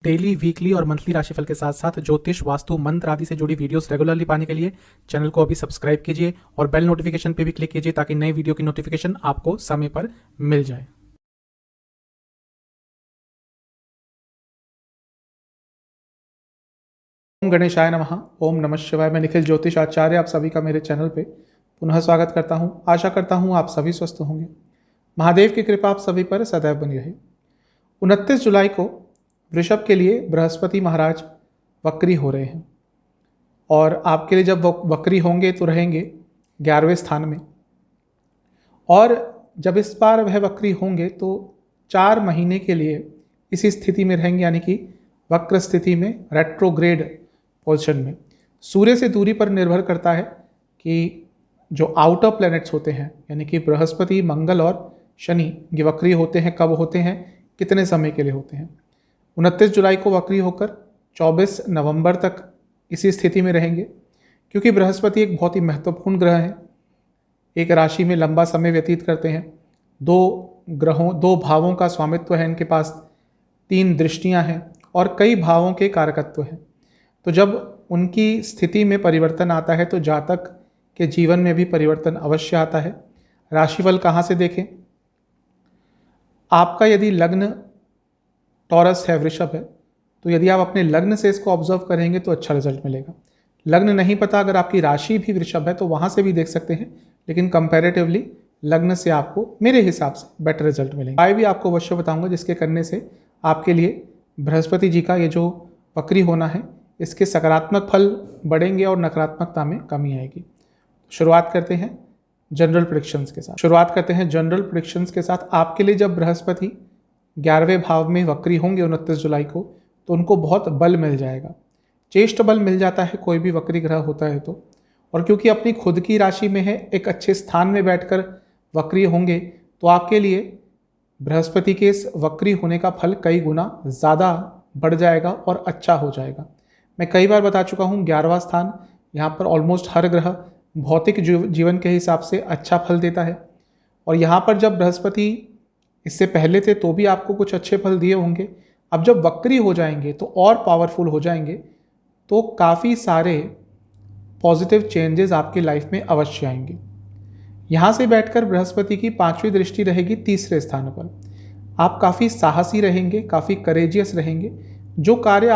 Daily, weekly और monthly राशिफल के साथ साथ ज्योतिष, वास्तु, मंत्र आदि से जुड़ी वीडियोस रेगुलरली पाने के लिए चैनल को अभी सब्सक्राइब कीजिए और बेल नोटिफिकेशन पे भी क्लिक कीजिए ताकि नई वीडियो की नोटिफिकेशन आपको समय पर मिल जाए। ओम गणेशाय नमः। ओम नमः शिवाय। मैं निखिल ज्योतिष आचार्य आप सभी का मेरे चैनल पे पुनः स्वागत करता हूँ। आशा करता हूँ आप सभी स्वस्थ होंगे। महादेव की कृपा आप सभी पर सदैव बनी रहे। 29 जुलाई को वृषभ के लिए बृहस्पति महाराज वक्री हो रहे हैं और आपके लिए जब वक्री होंगे तो रहेंगे 11वें स्थान में, और जब इस बार वह वक्री होंगे तो 4 महीने के लिए इसी स्थिति में रहेंगे, यानी कि वक्र स्थिति में, रेट्रोग्रेड पोजिशन में। सूर्य से दूरी पर निर्भर करता है कि जो आउटर प्लैनेट्स होते हैं यानी कि बृहस्पति, मंगल और शनि, ये वक्री होते हैं, कब होते हैं, कितने समय के लिए होते हैं। 29 जुलाई को वक्री होकर 24 नवंबर तक इसी स्थिति में रहेंगे, क्योंकि बृहस्पति एक बहुत ही महत्वपूर्ण ग्रह है। एक राशि में लंबा समय व्यतीत करते हैं। 2 भावों का स्वामित्व है इनके पास, 3 दृष्टियां हैं और कई भावों के कारकत्व हैं। तो जब उनकी स्थिति में परिवर्तन आता है तो जातक के जीवन में भी परिवर्तन अवश्य आता है। राशिफल कहाँ से देखें? आपका यदि लग्न टॉरस है, वृषभ है, तो यदि आप अपने लग्न से इसको ऑब्जर्व करेंगे तो अच्छा रिजल्ट मिलेगा। लग्न नहीं पता, अगर आपकी राशि भी वृषभ है तो वहाँ से भी देख सकते हैं, लेकिन कंपैरेटिवली लग्न से आपको मेरे हिसाब से बेटर रिजल्ट मिलेंगे। उपाय भी आपको अवश्य बताऊंगा जिसके करने से आपके लिए बृहस्पति जी का ये जो वक्री होना है इसके सकारात्मक फल बढ़ेंगे और नकारात्मकता में कमी आएगी। शुरुआत करते हैं जनरल प्रेडिक्शंस के साथ। आपके लिए जब बृहस्पति 11वें भाव में वक्री होंगे 29 जुलाई को, तो उनको बहुत बल मिल जाएगा। चेष्ट बल मिल जाता है कोई भी वक्री ग्रह होता है तो, और क्योंकि अपनी खुद की राशि में है, एक अच्छे स्थान में बैठकर वक्री होंगे, तो आपके लिए बृहस्पति के इस वक्री होने का फल कई गुना ज़्यादा बढ़ जाएगा और अच्छा हो जाएगा। मैं कई बार बता चुका हूँ, 11वां स्थान यहाँ पर ऑलमोस्ट हर ग्रह भौतिक जीवन के हिसाब से अच्छा फल देता है, और यहाँ पर जब बृहस्पति इससे पहले थे तो भी आपको कुछ अच्छे फल दिए होंगे। अब जब वक्री हो जाएंगे तो और पावरफुल हो जाएंगे, तो काफ़ी सारे पॉजिटिव चेंजेस आपकी लाइफ में अवश्य आएंगे। यहाँ से बैठकर बृहस्पति की 5वीं दृष्टि रहेगी 3रे स्थान पर। आप काफ़ी साहसी रहेंगे, काफ़ी करेजियस रहेंगे। जो कार्य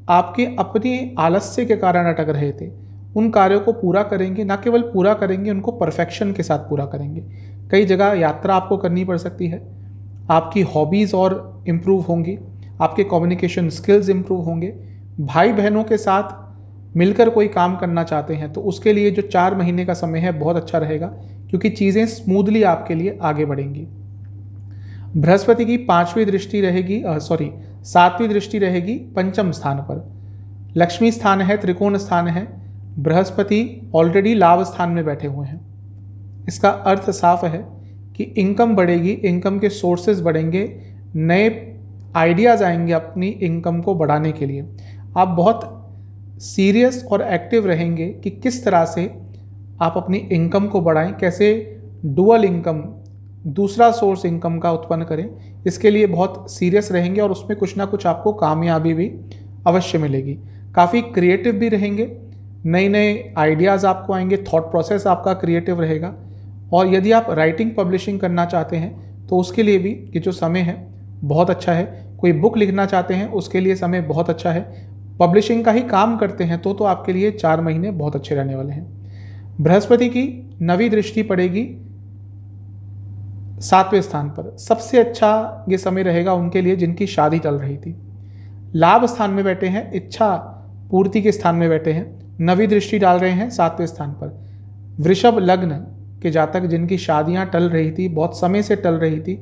आपके अपने आलस्य के कारण अटक रहे थे, उन कार्यों को पूरा करेंगे। ना केवल पूरा करेंगे, उनको परफेक्शन के साथ पूरा करेंगे। कई जगह यात्रा आपको करनी पड़ सकती है। आपकी हॉबीज़ और इम्प्रूव होंगी, आपके कम्युनिकेशन स्किल्स इम्प्रूव होंगे। भाई बहनों के साथ मिलकर कोई काम करना चाहते हैं तो उसके लिए जो 4 महीने का समय है बहुत अच्छा रहेगा, क्योंकि चीज़ें स्मूथली आपके लिए आगे बढ़ेंगी। बृहस्पति की 5वीं दृष्टि रहेगी 7वीं दृष्टि रहेगी 5म स्थान पर। लक्ष्मी स्थान है, त्रिकोण स्थान है। बृहस्पति ऑलरेडी लाभ स्थान में बैठे हुए हैं। इसका अर्थ साफ है कि इनकम बढ़ेगी, इनकम के सोर्सेज बढ़ेंगे, नए आइडियाज़ आएंगे अपनी इनकम को बढ़ाने के लिए। आप बहुत सीरियस और एक्टिव रहेंगे कि किस तरह से आप अपनी इनकम को बढ़ाएं, कैसे डुअल इनकम, दूसरा सोर्स इनकम का उत्पन्न करें। इसके लिए बहुत सीरियस रहेंगे और उसमें कुछ ना कुछ आपको कामयाबी भी अवश्य मिलेगी। काफ़ी क्रिएटिव भी रहेंगे, नए नए आइडियाज़ आपको आएंगे, थॉट प्रोसेस आपका क्रिएटिव रहेगा। और यदि आप राइटिंग पब्लिशिंग करना चाहते हैं तो उसके लिए भी ये जो समय है बहुत अच्छा है। कोई बुक लिखना चाहते हैं उसके लिए समय बहुत अच्छा है। पब्लिशिंग का ही काम करते हैं तो आपके लिए 4 महीने बहुत अच्छे रहने वाले हैं। बृहस्पति की 9वीं दृष्टि पड़ेगी 7वें स्थान पर। सबसे अच्छा ये समय रहेगा उनके लिए जिनकी शादी चल रही थी। लाभ स्थान में बैठे हैं, इच्छा पूर्ति के स्थान में बैठे हैं, 9वीं दृष्टि डाल रहे हैं 7वें स्थान पर। वृषभ लग्न के जातक जिनकी शादियां टल रही थी, बहुत समय से टल रही थी,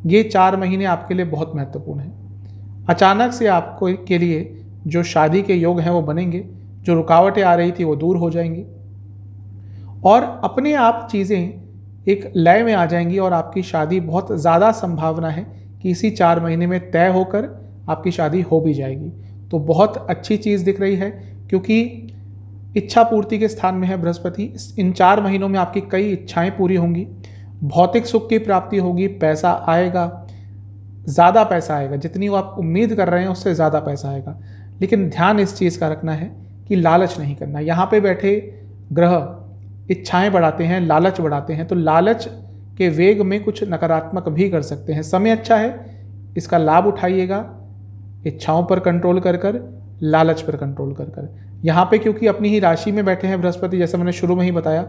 ये 4 महीने आपके लिए बहुत महत्वपूर्ण है। अचानक से आपको के लिए जो शादी के योग हैं वो बनेंगे, जो रुकावटें आ रही थी वो दूर हो जाएंगी और अपने आप चीज़ें एक लय में आ जाएंगी और आपकी शादी बहुत ज़्यादा संभावना है कि इसी 4 महीने में तय होकर आपकी शादी हो भी जाएगी। तो बहुत अच्छी चीज़ दिख रही है, क्योंकि इच्छा पूर्ति के स्थान में है बृहस्पति। इन 4 महीनों में आपकी कई इच्छाएं पूरी होंगी, भौतिक सुख की प्राप्ति होगी, पैसा आएगा, ज़्यादा पैसा आएगा, जितनी वो आप उम्मीद कर रहे हैं उससे ज़्यादा पैसा आएगा। लेकिन ध्यान इस चीज़ का रखना है कि लालच नहीं करना। यहाँ पे बैठे ग्रह इच्छाएं बढ़ाते हैं, लालच बढ़ाते हैं, तो लालच के वेग में कुछ नकारात्मक भी कर सकते हैं। समय अच्छा है, इसका लाभ उठाइएगा, इच्छाओं पर कंट्रोल कर कर, लालच पर कंट्रोल कर कर। यहाँ पे क्योंकि अपनी ही राशि में बैठे हैं बृहस्पति, जैसे मैंने शुरू में ही बताया,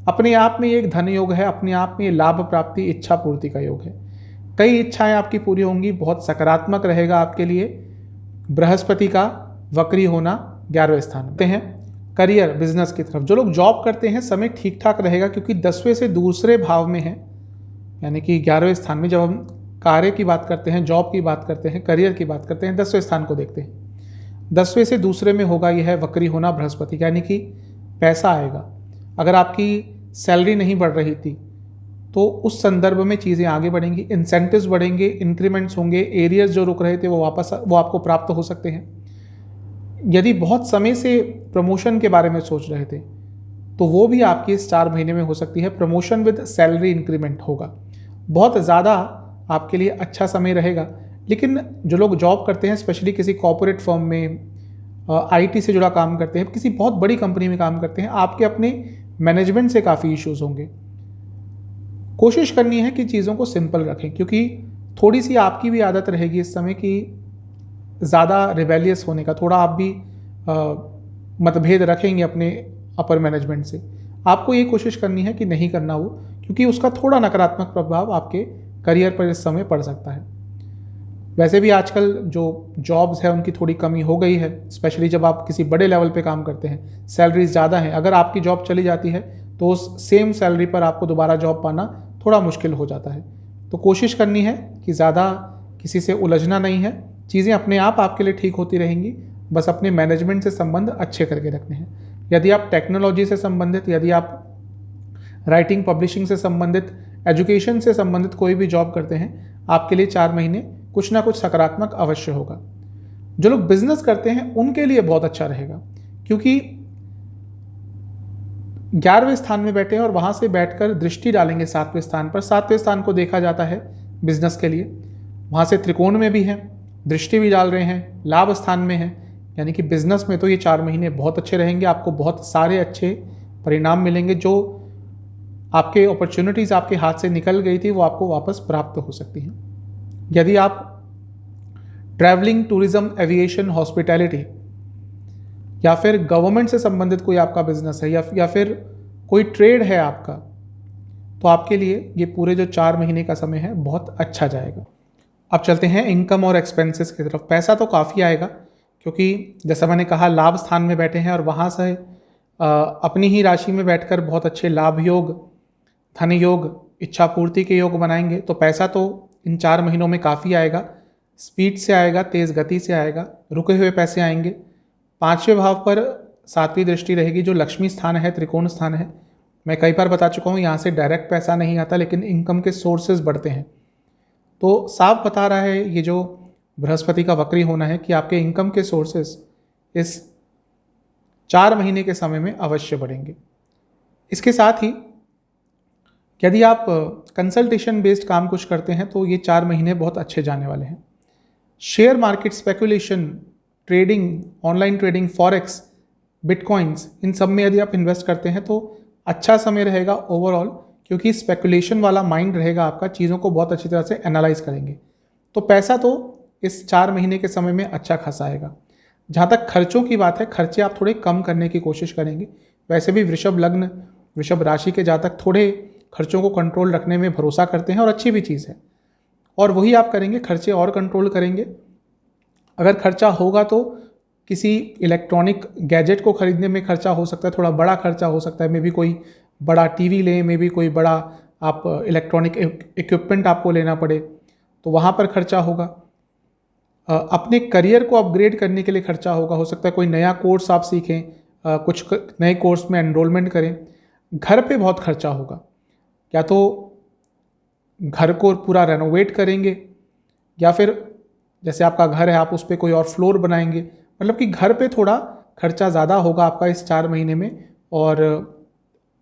अपने आप में ये एक धन योग है, अपने आप में ये लाभ प्राप्ति, इच्छा पूर्ति का योग है। कई इच्छाएं आपकी पूरी होंगी, बहुत सकारात्मक रहेगा आपके लिए बृहस्पति का वक्री होना 11वें स्थान पे हैं। करियर, बिजनेस की तरफ जो लोग जॉब करते हैं, समय ठीक ठाक रहेगा क्योंकि 10वें से दूसरे भाव में है, यानी कि 11वें स्थान में। जब हम कार्य की बात करते हैं, जॉब की बात करते हैं, करियर की बात करते हैं, 10वें स्थान को देखते हैं। 10वें से दूसरे में होगा यह है वक्री होना बृहस्पति, यानी कि पैसा आएगा। अगर आपकी सैलरी नहीं बढ़ रही थी तो उस संदर्भ में चीज़ें आगे बढ़ेंगी, इंसेंटिव्स बढ़ेंगे, इंक्रीमेंट्स होंगे, एरियर्स जो रुक रहे थे वो आपको प्राप्त हो सकते हैं। यदि बहुत समय से प्रमोशन के बारे में सोच रहे थे तो वो भी आपकी इस 4 महीने में हो सकती है। प्रमोशन विद सैलरी इंक्रीमेंट होगा, बहुत ज़्यादा आपके लिए अच्छा समय रहेगा। लेकिन जो लोग जॉब करते हैं, स्पेशली किसी कॉर्पोरेट फर्म में, आईटी से जुड़ा काम करते हैं, किसी बहुत बड़ी कंपनी में काम करते हैं, आपके अपने मैनेजमेंट से काफ़ी इश्यूज होंगे। कोशिश करनी है कि चीज़ों को सिंपल रखें, क्योंकि थोड़ी सी आपकी भी आदत रहेगी इस समय की ज़्यादा रिबेलियस होने का। थोड़ा आप भी मतभेद रखेंगे अपने अपर मैनेजमेंट से। आपको ये कोशिश करनी है कि नहीं करना वो, क्योंकि उसका थोड़ा नकारात्मक प्रभाव आपके करियर पर इस समय पड़ सकता है। वैसे भी आजकल जो जॉब्स है उनकी थोड़ी कमी हो गई है, स्पेशली जब आप किसी बड़े लेवल पे काम करते हैं, सैलरीज ज़्यादा हैं। अगर आपकी जॉब चली जाती है तो उस सेम सैलरी पर आपको दोबारा जॉब पाना थोड़ा मुश्किल हो जाता है। तो कोशिश करनी है कि ज़्यादा किसी से उलझना नहीं है, चीज़ें अपने आप आपके लिए ठीक होती रहेंगी, बस अपने मैनेजमेंट से संबंध अच्छे करके रखने हैं। यदि आप टेक्नोलॉजी से संबंधित, यदि आप राइटिंग पब्लिशिंग से संबंधित, एजुकेशन से संबंधित कोई भी जॉब करते हैं, आपके लिए 4 महीने कुछ ना कुछ सकारात्मक अवश्य होगा। जो लोग बिजनेस करते हैं उनके लिए बहुत अच्छा रहेगा, क्योंकि 11वें स्थान में बैठे हैं और वहां से बैठकर दृष्टि डालेंगे 7वें स्थान पर। 7वें स्थान को देखा जाता है बिजनेस के लिए, वहां से त्रिकोण में भी हैं, दृष्टि भी डाल रहे हैं, लाभ स्थान में हैं, यानी कि बिजनेस में तो ये 4 महीने बहुत अच्छे रहेंगे। आपको बहुत सारे अच्छे परिणाम मिलेंगे, जो आपके अपॉर्चुनिटीज़ आपके हाथ से निकल गई थी वो आपको वापस प्राप्त हो सकती हैं। यदि आप ट्रैवलिंग, टूरिज्म, एविएशन, हॉस्पिटैलिटी या फिर गवर्नमेंट से संबंधित कोई आपका बिजनेस है या फिर कोई ट्रेड है आपका, तो आपके लिए ये पूरे जो 4 महीने का समय है बहुत अच्छा जाएगा। अब चलते हैं इनकम और एक्सपेंसेस की तरफ। पैसा तो काफ़ी आएगा, क्योंकि जैसा मैंने कहा लाभ स्थान में बैठे हैं और वहाँ से अपनी ही राशि में बैठकर बहुत अच्छे लाभ योग, धन योग, इच्छा पूर्ति के योग बनाएंगे। तो पैसा तो इन 4 महीनों में काफ़ी आएगा, स्पीड से आएगा, तेज़ गति से आएगा, रुके हुए पैसे आएंगे। 5वें भाव पर 7वीं दृष्टि रहेगी, जो लक्ष्मी स्थान है, त्रिकोण स्थान है। मैं कई बार बता चुका हूँ, यहाँ से डायरेक्ट पैसा नहीं आता, लेकिन इनकम के सोर्सेज बढ़ते हैं। तो साफ बता रहा है ये जो बृहस्पति का वक्री होना है कि आपके इनकम के सोर्सेज इस 4 महीने के समय में अवश्य बढ़ेंगे। इसके साथ ही यदि आप कंसल्टेशन बेस्ड काम कुछ करते हैं तो ये 4 महीने बहुत अच्छे जाने वाले हैं। Share market, speculation, trading, online trading, forex, bitcoins, इन सब में यदि आप इन्वेस्ट करते हैं तो अच्छा समय रहेगा ओवरऑल, क्योंकि स्पेकुलेशन वाला माइंड रहेगा आपका, चीज़ों को बहुत अच्छी तरह से एनालाइज करेंगे। तो पैसा तो इस 4 महीने के समय में अच्छा खासा आएगा। जहाँ तक खर्चों की बात है, खर्चे आप थोड़े कम करने की कोशिश करेंगे। वैसे भी वृषभ लग्न, वृषभ राशि के जातक थोड़े खर्चों को कंट्रोल रखने में भरोसा करते हैं और अच्छी भी चीज़ है, और वही आप करेंगे, खर्चे और कंट्रोल करेंगे। अगर खर्चा होगा तो किसी इलेक्ट्रॉनिक गैजेट को खरीदने में खर्चा हो सकता है, थोड़ा बड़ा खर्चा हो सकता है, मे बी कोई बड़ा टीवी लें, मे बी कोई बड़ा आप इलेक्ट्रॉनिक इक्विपमेंट आपको लेना पड़े, तो वहाँ पर खर्चा होगा। अपने करियर को अपग्रेड करने के लिए खर्चा होगा, हो सकता है कोई नया कोर्स आप सीखें, कुछ नए कोर्स में एनरोलमेंट करें। घर पे बहुत खर्चा होगा, या तो घर को पूरा रेनोवेट करेंगे, या फिर जैसे आपका घर है आप उस पर कोई और फ्लोर बनाएंगे, मतलब कि घर पे थोड़ा खर्चा ज़्यादा होगा आपका इस 4 महीने में, और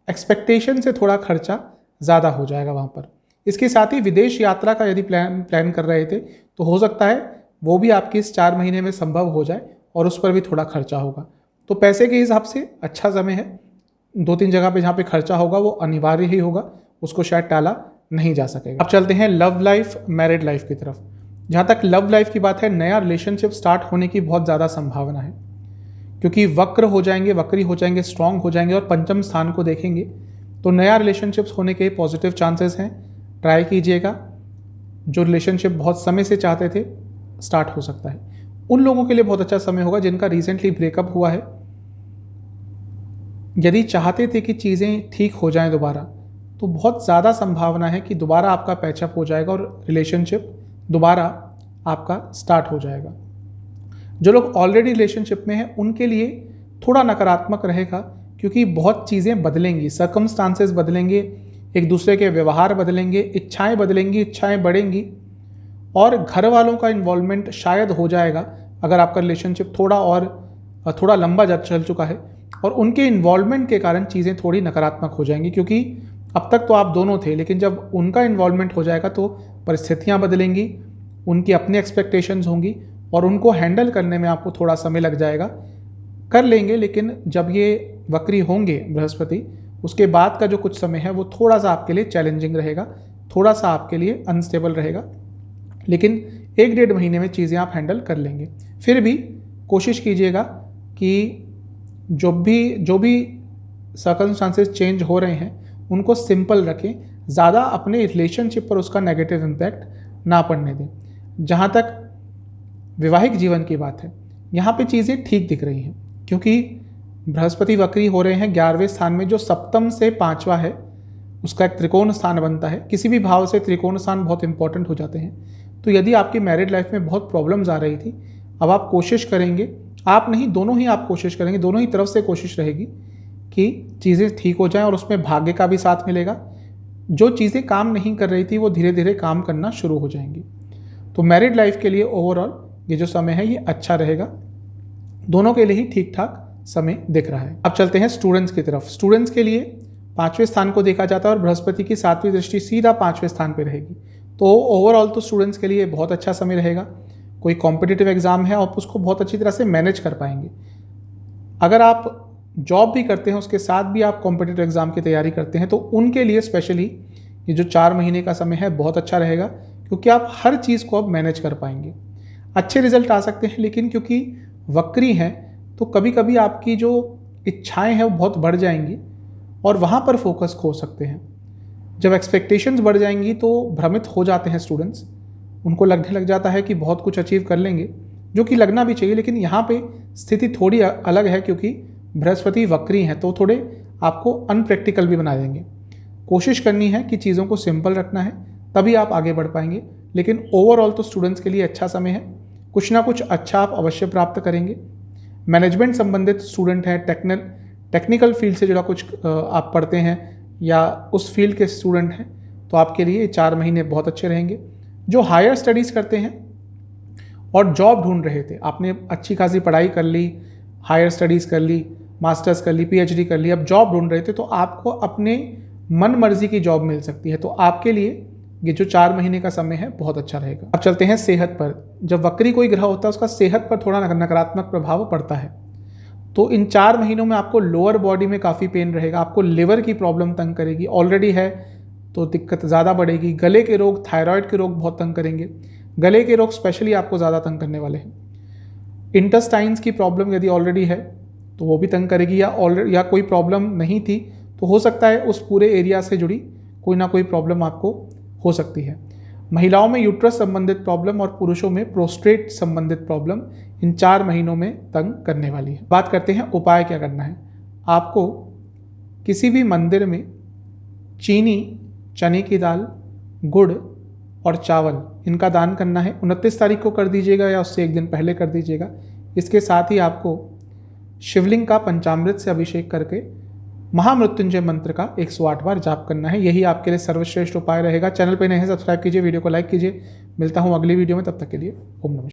एक्सपेक्टेशन से थोड़ा खर्चा ज़्यादा हो जाएगा वहाँ पर। इसके साथ ही विदेश यात्रा का यदि प्लान कर रहे थे तो हो सकता है वो भी आपके इस 4 महीने में संभव हो जाए और उस पर भी थोड़ा खर्चा होगा। तो पैसे के हिसाब से अच्छा समय है। 2-3 जगह पे जहाँ पे खर्चा होगा वो अनिवार्य ही होगा, उसको शायद टाला नहीं जा सकेगा। अब चलते हैं लव लाइफ, मैरिड लाइफ की तरफ। जहाँ तक लव लाइफ की बात है, नया रिलेशनशिप स्टार्ट होने की बहुत ज़्यादा संभावना है, क्योंकि वक्री हो जाएंगे, स्ट्रांग हो जाएंगे और पंचम स्थान को देखेंगे तो नया रिलेशनशिप्स होने के पॉजिटिव चांसेस हैं। ट्राई कीजिएगा। जो रिलेशनशिप बहुत समय से चाहते थे, स्टार्ट हो सकता है। उन लोगों के लिए बहुत अच्छा समय होगा जिनका रिसेंटली ब्रेकअप हुआ है। यदि चाहते थे कि चीज़ें ठीक हो जाएं दोबारा, तो बहुत ज़्यादा संभावना है कि दोबारा आपका पैचअप हो जाएगा और रिलेशनशिप दोबारा आपका स्टार्ट हो जाएगा। जो लोग ऑलरेडी रिलेशनशिप में हैं उनके लिए थोड़ा नकारात्मक रहेगा, क्योंकि बहुत चीज़ें बदलेंगी, सर्कमस्टांसेस बदलेंगे, एक दूसरे के व्यवहार बदलेंगे, इच्छाएं बदलेंगी, इच्छाएं बढ़ेंगी और घर वालों का इन्वॉल्वमेंट शायद हो जाएगा अगर आपका रिलेशनशिप थोड़ा लंबा चल चुका है, और उनके इन्वॉल्वमेंट के कारण चीज़ें थोड़ी नकारात्मक हो जाएंगी। क्योंकि अब तक तो आप दोनों थे, लेकिन जब उनका इन्वॉल्वमेंट हो जाएगा तो परिस्थितियाँ बदलेंगी, उनकी अपनी एक्सपेक्टेशंस होंगी और उनको हैंडल करने में आपको थोड़ा समय लग जाएगा। कर लेंगे, लेकिन जब ये वक्री होंगे बृहस्पति, उसके बाद का जो कुछ समय है वो थोड़ा सा आपके लिए चैलेंजिंग रहेगा, थोड़ा सा आपके लिए अनस्टेबल रहेगा, लेकिन 1-1.5 महीने में चीज़ें आप हैंडल कर लेंगे। फिर भी कोशिश कीजिएगा कि जो भी सर्कमस्टांसेस चेंज हो रहे हैं उनको सिंपल रखें, ज़्यादा अपने रिलेशनशिप पर उसका नेगेटिव इम्पैक्ट ना पड़ने दें। जहाँ तक वैवाहिक जीवन की बात है, यहाँ पे चीज़ें ठीक दिख रही हैं, क्योंकि बृहस्पति वक्री हो रहे हैं 11वें स्थान में, जो सप्तम से 5वां है, उसका एक त्रिकोण स्थान बनता है। किसी भी भाव से त्रिकोण स्थान बहुत इंपॉर्टेंट हो जाते हैं। तो यदि आपकी मैरिड लाइफ में बहुत प्रॉब्लम्स आ रही थी, अब आप कोशिश करेंगे, आप नहीं, दोनों ही आप कोशिश करेंगे, दोनों ही तरफ से कोशिश रहेगी कि चीज़ें ठीक हो जाएं और उसमें भाग्य का भी साथ मिलेगा। जो चीज़ें काम नहीं कर रही थी वो धीरे धीरे काम करना शुरू हो जाएंगी। तो मैरिड लाइफ के लिए ओवरऑल ये जो समय है ये अच्छा रहेगा, दोनों के लिए ही ठीक ठाक समय दिख रहा है। अब चलते हैं स्टूडेंट्स की तरफ। स्टूडेंट्स के लिए 5वें स्थान को देखा जाता है और बृहस्पति की 7वीं दृष्टि सीधा 5वें स्थान पर रहेगी। तो ओवरऑल तो स्टूडेंट्स के लिए बहुत अच्छा समय रहेगा। कोई कॉम्पिटिटिव एग्जाम है, आप उसको बहुत अच्छी तरह से मैनेज कर पाएंगे। अगर आप जॉब भी करते हैं, उसके साथ भी आप कॉम्पिटिटिव एग्जाम की तैयारी करते हैं, तो उनके लिए स्पेशली ये जो 4 महीने का समय है बहुत अच्छा रहेगा, क्योंकि आप हर चीज़ को अब मैनेज कर पाएंगे। अच्छे रिजल्ट आ सकते हैं, लेकिन क्योंकि वक्री हैं तो कभी कभी आपकी जो इच्छाएं हैं वो बहुत बढ़ जाएंगी और वहाँ पर फोकस खो सकते हैं। जब एक्सपेक्टेशंस बढ़ जाएंगी तो भ्रमित हो जाते हैं स्टूडेंट्स, उनको लगने लग जाता है कि बहुत कुछ अचीव कर लेंगे, जो कि लगना भी चाहिए, लेकिन यहाँ पे स्थिति थोड़ी अलग है, क्योंकि बृहस्पति वक्री हैं तो थोड़े आपको अनप्रैक्टिकल भी बना देंगे। कोशिश करनी है कि चीज़ों को सिंपल रखना है, तभी आप आगे बढ़ पाएंगे। लेकिन ओवरऑल तो स्टूडेंट्स के लिए अच्छा समय है, कुछ ना कुछ अच्छा आप अवश्य प्राप्त करेंगे। मैनेजमेंट संबंधित स्टूडेंट हैं, टेक्निकल फील्ड से जुड़ा कुछ आप पढ़ते हैं या उस फील्ड के स्टूडेंट हैं, तो आपके लिए 4 महीने बहुत अच्छे रहेंगे। जो हायर स्टडीज़ करते हैं और जॉब ढूंढ रहे थे, आपने अच्छी खासी पढ़ाई कर ली, हायर स्टडीज़ कर ली, मास्टर्स कर ली, पीएचडी कर ली, अब जॉब ढूंढ रहे थे, तो आपको अपने मन मर्जी की जॉब मिल सकती है। तो आपके लिए ये जो 4 महीने का समय है बहुत अच्छा रहेगा। अब चलते हैं सेहत पर। जब वक्री कोई ग्रह होता है उसका सेहत पर थोड़ा नकारात्मक प्रभाव पड़ता है। तो इन 4 महीनों में आपको लोअर बॉडी में काफ़ी पेन रहेगा, आपको लिवर की प्रॉब्लम तंग करेगी, ऑलरेडी है तो दिक्कत ज़्यादा बढ़ेगी। गले के रोग, थायराइड के रोग बहुत तंग करेंगे, गले के रोग स्पेशली आपको ज़्यादा तंग करने वाले हैं। इंटेस्टाइन्स की प्रॉब्लम यदि ऑलरेडी है तो वो भी तंग करेगी, या कोई प्रॉब्लम नहीं थी तो हो सकता है उस पूरे एरिया से जुड़ी कोई ना कोई प्रॉब्लम आपको हो सकती है। महिलाओं में यूट्रस संबंधित प्रॉब्लम और पुरुषों में प्रोस्टेट संबंधित प्रॉब्लम इन 4 महीनों में तंग करने वाली है। बात करते हैं उपाय क्या करना है। आपको किसी भी मंदिर में चीनी, चने की दाल, गुड़ और चावल इनका दान करना है। 29 तारीख को कर दीजिएगा या उससे एक दिन पहले कर दीजिएगा। इसके साथ ही आपको शिवलिंग का पंचामृत से अभिषेक करके महामृत्युंजय मंत्र का 108 बार जाप करना है। यही आपके लिए सर्वश्रेष्ठ उपाय रहेगा। चैनल पर नए हैं, सब्सक्राइब कीजिए, वीडियो को लाइक कीजिए। मिलता हूँ अगली वीडियो में, तब तक के लिए ओम नमः।